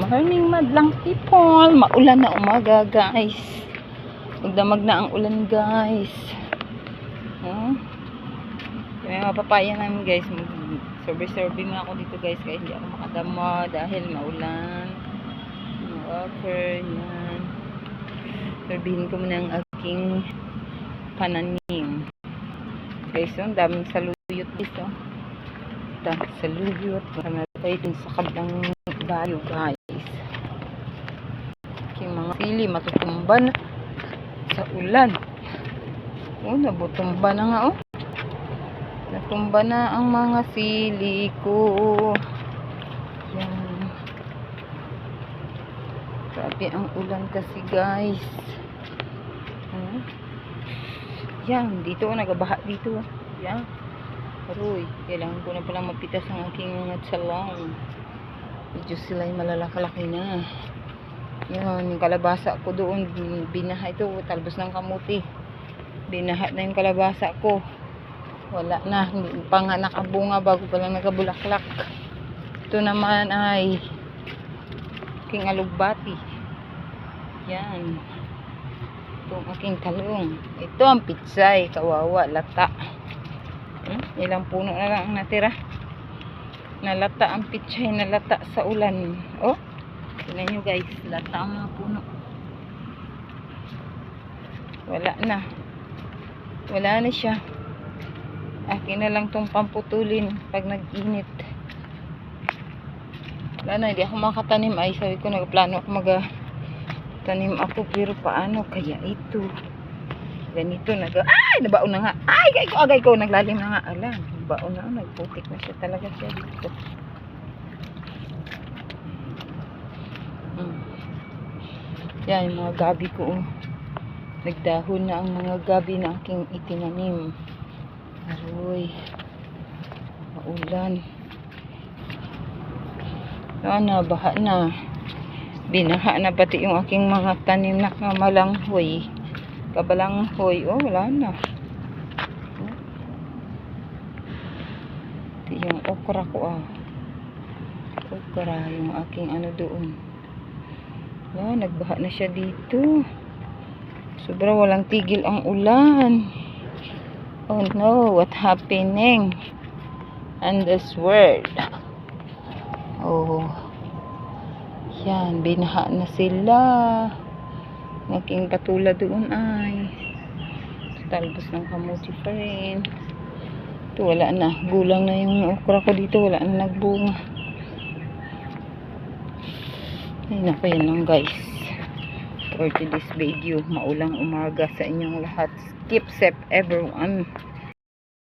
Morning madlang people. Maulan na umaga guys. Magdamag na ang ulan guys. May mga papaya namin guys. Survey na ako dito guys. Kaya hindi ako makadama dahil maulan. Water. Yan. Surveyin ko muna ang aking pananim. Guys, ang daming saluyot dito. Daming saluyot. Marami tayo dun sa kablang bayo guys. Aking mga sili matutumba na sa ulan. Nabutumba na nga natumba na ang mga sili ko. Yan. Grabe ang ulan kasi guys. Yan, dito nagabaha dito. Yan. Aroy, kailangan ko na palang mapitas ang aking mga tsalong. Medyo sila ay malalakalaki na. Yan, yung kalabasa ko doon, binaha ito, talbos ng kamuti. Binaha na yung kalabasa ko. Wala na, hindi pa nga nakabunga bago pa lang nagabulaklak. Ito naman ay aking alugbati. Yan. Ito ang aking talong. Ito ang pitsay, kawawa, lata. Ilang puno na lang ang natira. Nalata ang pitsay, nalata sa ulan. Tingnan nyo guys, lata ang mga puno. Wala na siya. Akin na lang tong pamputulin pag nag-init. Wala na, hindi ako makatanim. Ay, sabi ko, nagplano ako tanim ako, pero paano kaya ito? Ganito, nabaon na nga. Agay ko, naglalim na nga. Alam, nabaon na, nagputik na siya talaga siya dito. Yan, yung mga gabi ko. Nagdahon na ang mga gabi na aking itinanim. Aroy, maulan. Baha na. Binaha na pati yung aking mga tanim na kamalanghoy. Kabalanghoy. Wala na. Ito yung okra ko okra, yung aking doon. Nagbaha na siya dito. Sobra walang tigil ang ulan. Oh no, what happening in this world? Yan, binaha na sila. Aking patula doon ay talbos ng kamuti pa rin. Ito wala na, gulang na yung okra ko dito, wala na nagbunga. Ay naku, yan lang guys for today's video. Maulang umaga sa inyong lahat. Keep safe everyone.